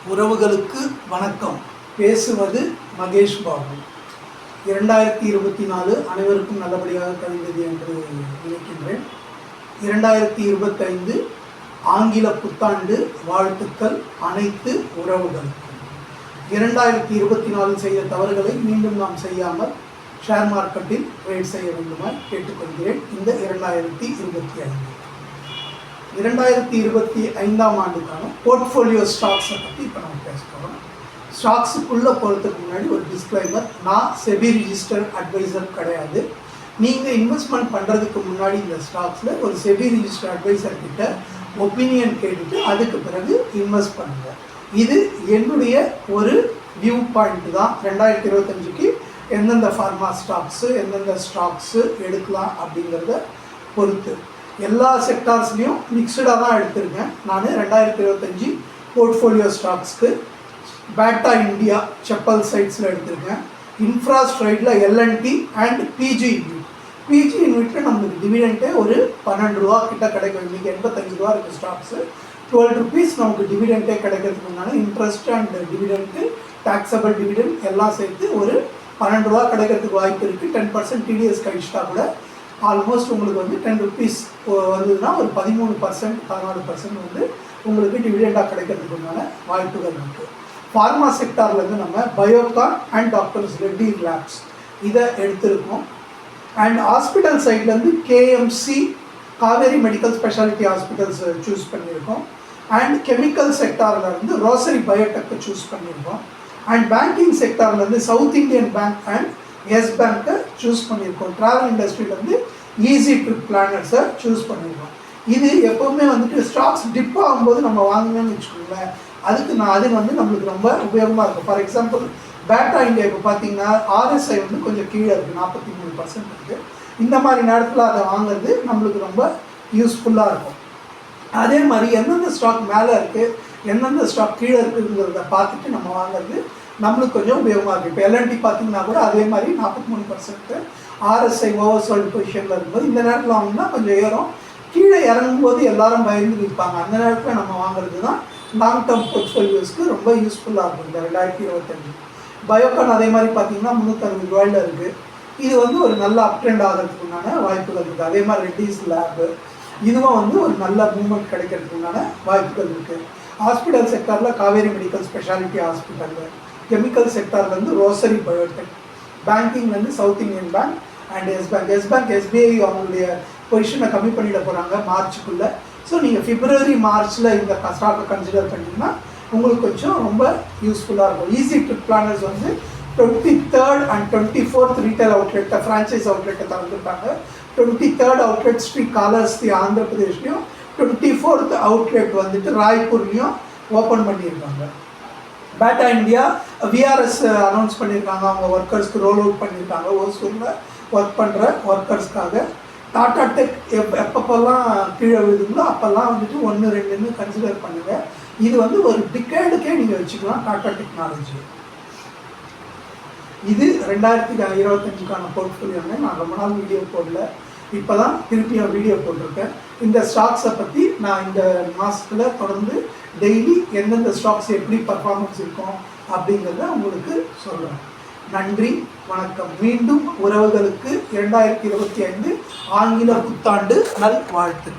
உறவுகளுக்கு வணக்கம். பேசுவது மகேஷ் பாபு. 2024 அனைவருக்கும் நல்லபடியாக கழிந்தது என்று நினைக்கின்றேன். 2025 ஆங்கில புத்தாண்டு வாழ்த்துக்கள் அனைத்து உறவுகளுக்கும். 2024 செய்த தவறுகளை மீண்டும் நாம் செய்யாமல் ஷேர் மார்க்கெட்டில் ட்ரேட் செய்ய வேண்டுமாய் கேட்டுக்கொள்கிறேன். இந்த 2025 ஆண்டுக்கான போர்ட்ஃபோலியோ ஸ்டாக்ஸை பற்றி இப்போ நம்ம பேச போகிறோம். ஸ்டாக்ஸுக்குள்ளே போகிறதுக்கு முன்னாடி ஒரு டிஸ்க்ளைமர், நான் செபி ரிஜிஸ்டர்ட் அட்வைசர் கிடையாது. நீங்கள் இன்வெஸ்ட்மெண்ட் பண்ணுறதுக்கு முன்னாடி இந்த ஸ்டாக்ஸில் ஒரு செபி ரிஜிஸ்டர்ட் அட்வைசர் கிட்ட ஒப்பீனியன் கேட்டுட்டு அதுக்கு பிறகு இன்வெஸ்ட் பண்ணுங்கள். இது என்னுடைய ஒரு வியூ பாயிண்ட் தான். 2025க்கு எந்தெந்த ஃபார்மா ஸ்டாக்ஸு எந்தெந்த ஸ்டாக்ஸு எடுக்கலாம் அப்படிங்கிறத பொறுத்து எல்லா செக்டார்ஸ்லேயும் மிக்சடாக தான் எடுத்திருக்கேன். நான் 2025 போர்ட்ஃபோலியோ ஸ்டாக்ஸ்க்கு பேட்டா இந்தியா செப்பல் சைட்ஸில் எடுத்திருக்கேன். இன்ஃப்ராஸ்ட்ரைட்டில் எல்என்டி அண்ட் பிஜி யூனிட்டில் நம்மளுக்கு டிவிடெண்ட்டே ஒரு 12 ரூபா கிட்ட கிடைக்கும். இன்றைக்கி 85 ரூபா இருக்குது ஸ்டாக்ஸு. 12 rupees நமக்கு டிவிடெண்ட்டே கிடைக்கிறதுக்கு முன்னாடி interest and dividend taxable dividend எல்லாம் சேர்த்து ஒரு 12 ரூபா கிடைக்கிறதுக்கு வாய்ப்பு இருக்குது. 10% டிடிஎஸ் கழிச்சிட்டா கூட ஆல்மோஸ்ட் உங்களுக்கு வந்து 10 rupees வந்ததுன்னா ஒரு 13% 14% வந்து உங்களுக்கு டிவிடெண்டாக கிடைக்கிறதுக்கு உண்டான வாய்ப்புகள் இருக்குது. ஃபார்மா செக்டார்லேருந்து நம்ம Biocon and doctor's Reddy labs இதை எடுத்திருக்கோம். அண்ட் ஹாஸ்பிட்டல் சைட்லேருந்து KMC Kauvery medical speciality hospitals choose பண்ணியிருக்கோம். அண்ட் கெமிக்கல் செக்டார்லேருந்து ரோசரி பயோடெக்கை சூஸ் பண்ணியிருக்கோம். அண்ட் பேங்கிங் செக்டார்லேருந்து சவுத் இந்தியன் பேங்க் அண்ட் எஸ் பேங்க்கை சூஸ் பண்ணியிருக்கோம். ட்ராவல் இண்டஸ்ட்ரியிலேருந்து ஈஸி ட்ரிப் பிளானர்ஸை சூஸ் பண்ணியிருக்கோம். இது எப்போவுமே வந்துட்டு ஸ்டாக்ஸ் டிப் ஆகும்போது நம்ம வாங்கினோன்னு வச்சுக்கோங்களேன், அது வந்து நம்மளுக்கு ரொம்ப உபயோகமாக இருக்கும். ஃபார் எக்ஸாம்பிள் பேட்டா இந்தியா இப்போ பார்த்தீங்கன்னா ஆர்எஸ்ஐ வந்து கொஞ்சம் கீழே இருக்குது, 43% இருக்குது. இந்த மாதிரி நேரத்தில் அதை வாங்குறது நம்மளுக்கு ரொம்ப யூஸ்ஃபுல்லாக இருக்கும். அதே மாதிரி எந்தெந்த ஸ்டாக் மேலே இருக்குது எந்தெந்த ஸ்டாக் கீழே இருக்குதுங்கிறத பார்த்துட்டு நம்ம வாங்குறது நம்மளுக்கு கொஞ்சம் உபயோகமாக இருக்குது. இப்போ எல்என்டி பார்த்திங்கன்னா கூட அதே மாதிரி 43% ஆர்எஸ்ஐ ஓவர் சோல்டு பொசிஷனில் இருக்கும்போது இந்த நேரத்தில் வாங்கினா கொஞ்சம் ஏறும். கீழே இறங்கும்போது எல்லாரும் பயந்து நிற்பாங்க. அந்த நேரத்தில் நம்ம வாங்குறது தான் லாங் டேர்ம் போர்ட்ஃபோலியோஸ்க்கு ரொம்ப யூஸ்ஃபுல்லாக இருக்கும். இந்த 2025 பயோகான் அதே மாதிரி பார்த்திங்கன்னா 360 ரூபாயில் இருக்குது. இது வந்து ஒரு நல்ல அப் ட்ரெண்ட் ஆகிறதுக்கு உண்டான வாய்ப்புகள் இருக்குது. அதே மாதிரி ரெட்டிஸ் லேபு இதுவும் வந்து ஒரு நல்ல மூவ்மெண்ட் கிடைக்கிறதுக்கு உண்டான வாய்ப்புகள் இருக்குது. ஹாஸ்பிட்டல் செக்டாரில் Kauvery medical speciality hospital, chemical செக்டார்லேருந்து ரோசரி பயோடெக், பேங்கிங்லேருந்து சவுத் இந்தியன் பேங்க் அண்ட் எஸ் பேங்க் எஸ்பிஐ அவங்களுடைய பொசிஷனை கம்மி பண்ணிட போகிறாங்க மார்ச்சுக்குள்ளே. ஸோ நீங்கள் பிப்ரவரி மார்ச்சில் இந்த ஸ்டாக்கை கன்சிடர் பண்ணிங்கன்னா உங்களுக்கு கொஞ்சம் ரொம்ப யூஸ்ஃபுல்லாக இருக்கும். ஈஸி ட்ரிப் பிளானர்ஸ் வந்து 23rd and 24th ரீட்டைல் அவுட்லெட்டை ஃப்ரான்ச்சைஸ் அவுட்லெட்டை திறந்துருக்காங்க. 23rd அவுட்லெட் ஸ்ரீ காலஹஸ்தி ஆந்திர பிரதேஷ்லையும் 24th அவுட்லெட் வந்துட்டு ராய்ப்பூர்லேயும் ஓப்பன் பண்ணியிருக்காங்க. பேட்டா இந்தியா விஆர்எஸ் அனௌன்ஸ் பண்ணியிருக்காங்க. அவங்க ஒர்க்கர்ஸ்க்கு ரோல் அவுட் பண்ணியிருக்காங்க. ஓசூரில் ஒர்க் பண்ணுற ஒர்க்கர்ஸ்க்காக. டாடா டெக் எப்பப்பெல்லாம் கீழே விழுதுங்களோ அப்போல்லாம் வந்துட்டு 1, 2ன்னு கன்சிடர் பண்ணுங்கள். இது வந்து ஒரு டிகேடுக்கே நீங்கள் வச்சுக்கலாம். டாடா டெக்னாலஜி இது 2025க்கான போர்ட்ஃபோலியோங்க. நான் ரொம்ப நாள் வீடியோ போடல, இப்போ தான் திருப்பியும் வீடியோ போட்டிருக்கேன். இந்த ஸ்டாக்ஸை பற்றி நான் இந்த மாதத்தில் தொடர்ந்து டெய்லி எந்தெந்த ஸ்டாக்ஸ் எப்படி பர்ஃபார்மன்ஸ் இருக்கும் அப்படிங்கிறத உங்களுக்கு சொல்கிறேன். நன்றி, வணக்கம். மீண்டும் உறவுகளுக்கு 2025 ஆங்கில புத்தாண்டு நல் வாழ்த்து.